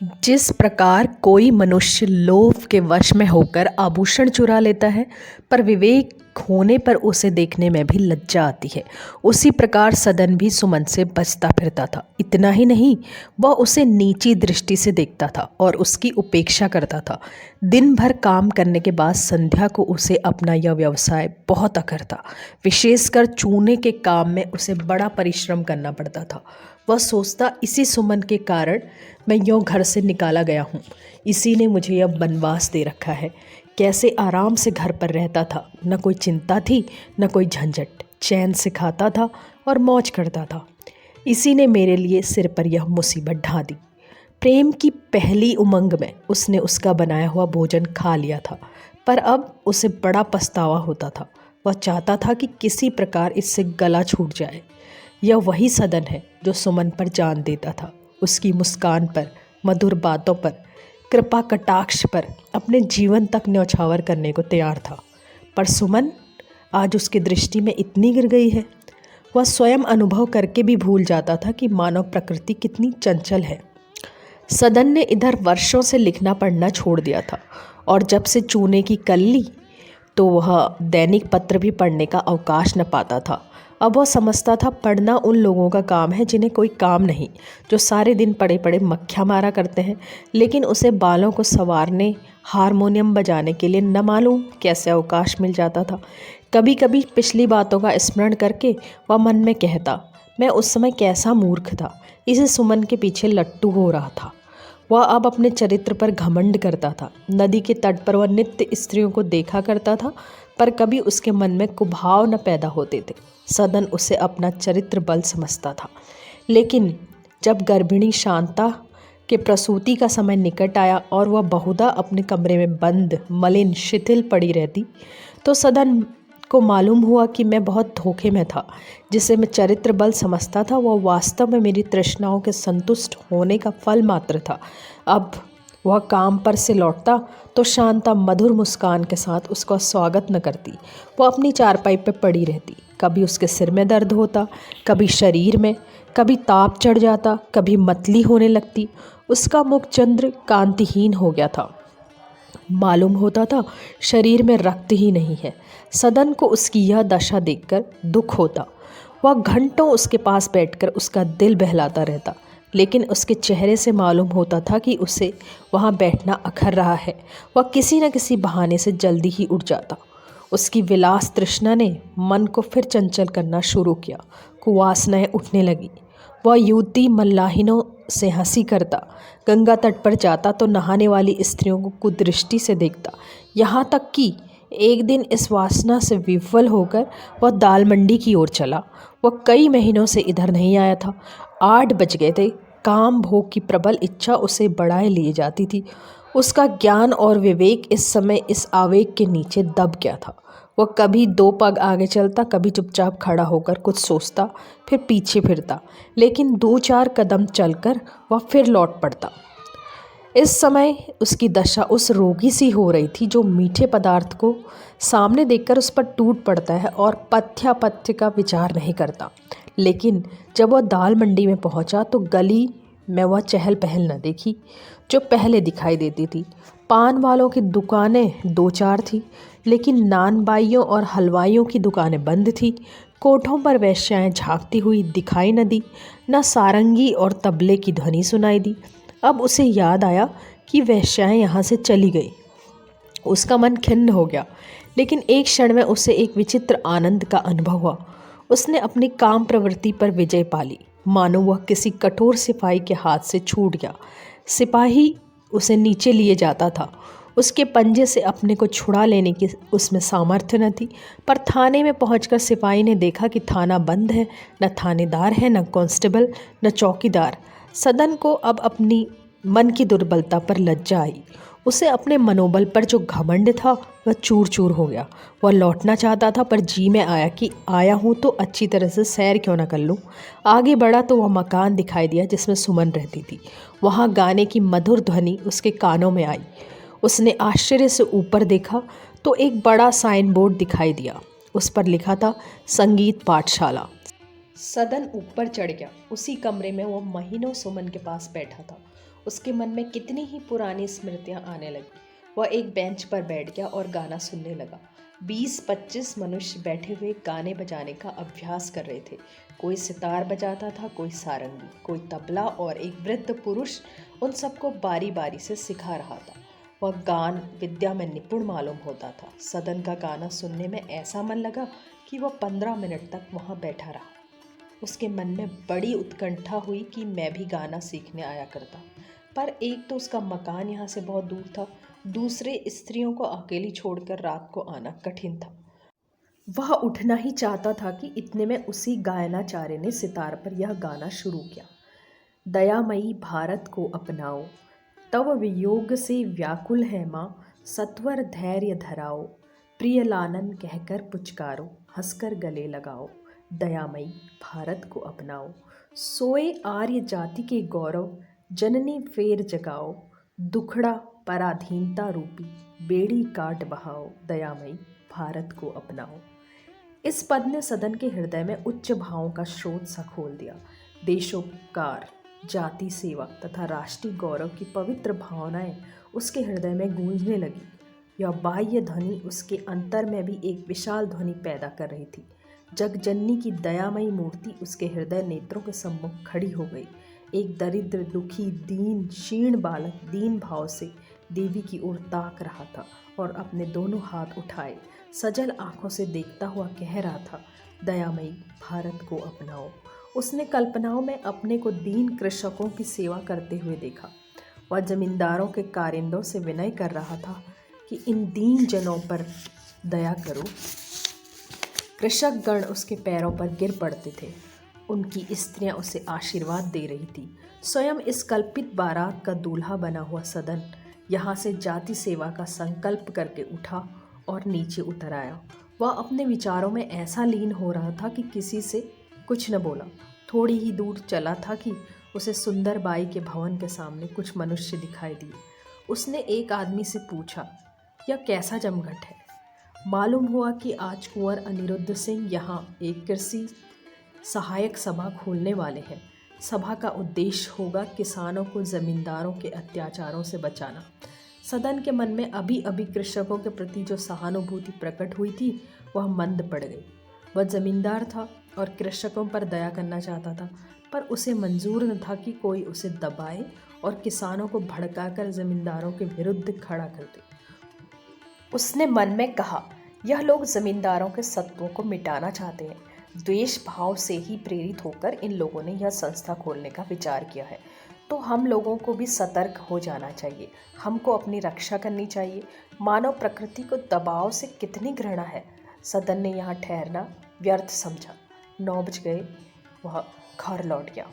जिस प्रकार कोई मनुष्य लोभ के वश में होकर आभूषण चुरा लेता है, पर विवेक होने पर उसे देखने में भी लज्जा आती है, उसी प्रकार सदन भी सुमन से बचता फिरता था। इतना ही नहीं, वह उसे नीची दृष्टि से देखता था और उसकी उपेक्षा करता था। दिन भर काम करने के बाद संध्या को उसे अपना यह व्यवसाय बहुत अखरता। विशेषकर चूने के काम में उसे बड़ा परिश्रम करना पड़ता था। वह सोचता, इसी सुमन के कारण मैं यूँ घर से निकाला गया हूँ, इसी ने मुझे यह बनवास दे रखा है। कैसे आराम से घर पर रहता था, न कोई चिंता थी न कोई झंझट, चैन से खाता था और मौज करता था। इसी ने मेरे लिए सिर पर यह मुसीबत ढा दी। प्रेम की पहली उमंग में उसने उसका बनाया हुआ भोजन खा लिया था, पर अब उसे बड़ा पछतावा होता था। वह चाहता था कि किसी प्रकार इससे गला छूट जाए। यह वही सदन है जो सुमन पर जान देता था, उसकी मुस्कान पर, मधुर बातों पर, कृपा कटाक्ष पर अपने जीवन तक न्यौछावर करने को तैयार था। पर सुमन आज उसकी दृष्टि में इतनी गिर गई है, वह स्वयं अनुभव करके भी भूल जाता था कि मानव प्रकृति कितनी चंचल है। सदन ने इधर वर्षों से लिखना पढ़ना छोड़ दिया था, और जब से चूने की कल्ली तो वह दैनिक पत्र भी पढ़ने का अवकाश न पाता था। अब वह समझता था पढ़ना उन लोगों का काम है जिन्हें कोई काम नहीं, जो सारे दिन पड़े पड़े मक्खियाँ मारा करते हैं। लेकिन उसे बालों को संवारने, हारमोनियम बजाने के लिए न मालूम कैसे अवकाश मिल जाता था। कभी कभी पिछली बातों का स्मरण करके वह मन में कहता, मैं उस समय कैसा मूर्ख था, इसे सुमन के पीछे लट्टू हो रहा था। वह अब अपने चरित्र पर घमंड करता था। नदी के तट पर वह नित्य स्त्रियों को देखा करता था, पर कभी उसके मन में कुभाव न पैदा होते थे। सदन उसे अपना चरित्र बल समझता था। लेकिन जब गर्भिणी शांता के प्रसूति का समय निकट आया और वह बहुधा अपने कमरे में बंद, मलिन, शिथिल पड़ी रहती, तो सदन को मालूम हुआ कि मैं बहुत धोखे में था। जिसे मैं चरित्र बल समझता था, वह वास्तव में मेरी तृष्णाओं के संतुष्ट होने का फल मात्र था। अब वह काम पर से लौटता तो शांता मधुर मुस्कान के साथ उसका स्वागत न करती। वह अपनी चारपाई पर पड़ी रहती। कभी उसके सिर में दर्द होता, कभी शरीर में, कभी ताप चढ़ जाता, कभी मतली होने लगती। उसका मुख चंद्र कांतिहीन हो गया था। मालूम होता था शरीर में रक्त ही नहीं है। सदन को उसकी यह दशा देखकर दुख होता। वह घंटों उसके पास बैठकर उसका दिल बहलाता रहता, लेकिन उसके चेहरे से मालूम होता था कि उसे वहाँ बैठना अखर रहा है। वह किसी न किसी बहाने से जल्दी ही उठ जाता। उसकी विलास तृष्णा ने मन को फिर चंचल करना शुरू किया। कुवासनाएं उठने लगी। वह युवती मल्लाहिनों से हंसी करता, गंगा तट पर जाता तो नहाने वाली स्त्रियों को कुदृष्टि से देखता। यहाँ तक कि एक दिन इस वासना से विह्वल होकर वह दाल मंडी की ओर चला। वह कई महीनों से इधर नहीं आया था। 8 बज गए थे। काम भोग की प्रबल इच्छा उसे बढ़ाए लिए जाती थी। उसका ज्ञान और विवेक इस समय इस आवेग के नीचे दब गया था। वह कभी 2 पग आगे चलता, कभी चुपचाप खड़ा होकर कुछ सोचता, फिर पीछे फिरता, लेकिन 2-4 कदम चलकर वह फिर लौट पड़ता। इस समय उसकी दशा उस रोगी सी हो रही थी जो मीठे पदार्थ को सामने देखकर उस पर टूट पड़ता है और पथ्यापथ्य का विचार नहीं करता। लेकिन जब वह दाल मंडी में पहुंचा तो गली में वह चहल पहल न देखी जो पहले दिखाई देती थी। पान वालों की दुकानें 2-4 थी, लेकिन नान बाइयों और हलवाइयों की दुकानें बंद थी। कोठों पर वेश्याएं झांकती हुई दिखाई न दी, न सारंगी और तबले की ध्वनि सुनाई दी। अब उसे याद आया कि वेश्याएं यहाँ से चली गई। उसका मन खिन्न हो गया, लेकिन एक क्षण में उसे एक विचित्र आनंद का अनुभव हुआ। उसने अपनी काम प्रवृत्ति पर विजय पा ली, मानो वह किसी कठोर सिपाही के हाथ से छूट गया। सिपाही उसे नीचे लिए जाता था। उसके पंजे से अपने को छुड़ा लेने की उसमें सामर्थ्य न थी। पर थाने में पहुंचकर सिपाही ने देखा कि थाना बंद है, न थानेदार है, न कांस्टेबल, न चौकीदार। सदन को अब अपनी मन की दुर्बलता पर लज्जा आई। उसे अपने मनोबल पर जो घमंड था वह चूर चूर हो गया। वह लौटना चाहता था, पर जी में आया कि आया हूँ तो अच्छी तरह से सैर क्यों न कर लूँ। आगे बढ़ा तो वह मकान दिखाई दिया जिसमें सुमन रहती थी। वहाँ गाने की मधुर ध्वनि उसके कानों में आई। उसने आश्चर्य से ऊपर देखा तो एक बड़ा साइन बोर्ड दिखाई दिया। उस पर लिखा था संगीत पाठशाला। सदन ऊपर चढ़ गया। उसी कमरे में वो महीनों सुमन के पास बैठा था। उसके मन में कितनी ही पुरानी स्मृतियां आने लगी। वह एक बेंच पर बैठ गया और गाना सुनने लगा। 20-25 मनुष्य बैठे हुए गाने बजाने का अभ्यास कर रहे थे। कोई सितार बजाता था, कोई सारंगी, कोई तबला और एक वृद्ध पुरुष उन सबको बारी बारी से सिखा रहा था। वह गान विद्या में निपुण मालूम होता था। सदन का गाना सुनने में ऐसा मन लगा कि वह 15 मिनट तक वहां बैठा रहा। उसके मन में बड़ी उत्कंठा हुई कि मैं भी गाना सीखने आया करता, पर एक तो उसका मकान यहाँ से बहुत दूर था, दूसरे स्त्रियों को अकेली छोड़कर रात को आना कठिन था। वह उठना ही चाहता था कि इतने में उसी गायनाचार्य ने सितार पर यह गाना शुरू किया। दयामयी भारत को अपनाओ, तव वियोग से व्याकुल है माँ, सत्वर धैर्य धराओ, प्रिय लानन कहकर पुचकारो, हंसकर गले लगाओ। दयामयी भारत को अपनाओ, सोए आर्य जाति के गौरव, जननी फेर जगाओ, दुखड़ा पराधीनता रूपी, बेड़ी काट बहाओ। दयामयी भारत को अपनाओ। इस पद ने सदन के हृदय में उच्च भावों का स्रोत सा खोल दिया। देशोपकार, जाति सेवा तथा राष्ट्रीय गौरव की पवित्र भावनाएं उसके हृदय में गूंजने लगी। यह बाह्य ध्वनि उसके अंतर में भी एक विशाल ध्वनि पैदा कर रही थी। जगजननी की दयामयी मूर्ति उसके हृदय नेत्रों के सम्मुख खड़ी हो गई। एक दरिद्र, दुखी, दीन, क्षीण बालक दीन भाव से देवी की ओर ताक रहा था और अपने दोनों हाथ उठाए सजल आंखों से देखता हुआ कह रहा था, दयामयी भारत को अपनाओ। उसने कल्पनाओं में अपने को दीन कृषकों की सेवा करते हुए देखा। वह जमींदारों के कारिंदों से विनय कर रहा था कि इन दीन जनों पर दया करो। कृषक गण उसके पैरों पर गिर पड़ते थे। उनकी स्त्रियां उसे आशीर्वाद दे रही थी। स्वयं इस कल्पित बारात का दूल्हा बना हुआ सदन यहाँ से जाति सेवा का संकल्प करके उठा और नीचे उतर आया। वह अपने विचारों में ऐसा लीन हो रहा था कि किसी से कुछ न बोला। थोड़ी ही दूर चला था कि उसे सुंदर बाई के भवन के सामने कुछ मनुष्य दिखाई दिए। उसने एक आदमी से पूछा, यह कैसा जमघट है? मालूम हुआ कि आज कुंवर अनिरुद्ध सिंह यहाँ एक कृषि सहायक सभा खोलने वाले हैं। सभा का उद्देश्य होगा किसानों को जमींदारों के अत्याचारों से बचाना। सदन के मन में अभी अभी कृषकों के प्रति जो सहानुभूति प्रकट हुई थी वह मंद पड़ गई। वह जमींदार था और कृषकों पर दया करना चाहता था, पर उसे मंजूर न था कि कोई उसे दबाए और किसानों को भड़काकर जमींदारों के विरुद्ध खड़ा कर दे। उसने मन में कहा, यह लोग जमींदारों के सत्वों को मिटाना चाहते हैं। द्वेष भाव से ही प्रेरित होकर इन लोगों ने यह संस्था खोलने का विचार किया है। तो हम लोगों को भी सतर्क हो जाना चाहिए। हमको अपनी रक्षा करनी चाहिए। मानव प्रकृति को दबाव से कितनी घृणा है। सदन ने यहाँ ठहरना व्यर्थ समझा। 9 बज गए। वह घर लौट गया।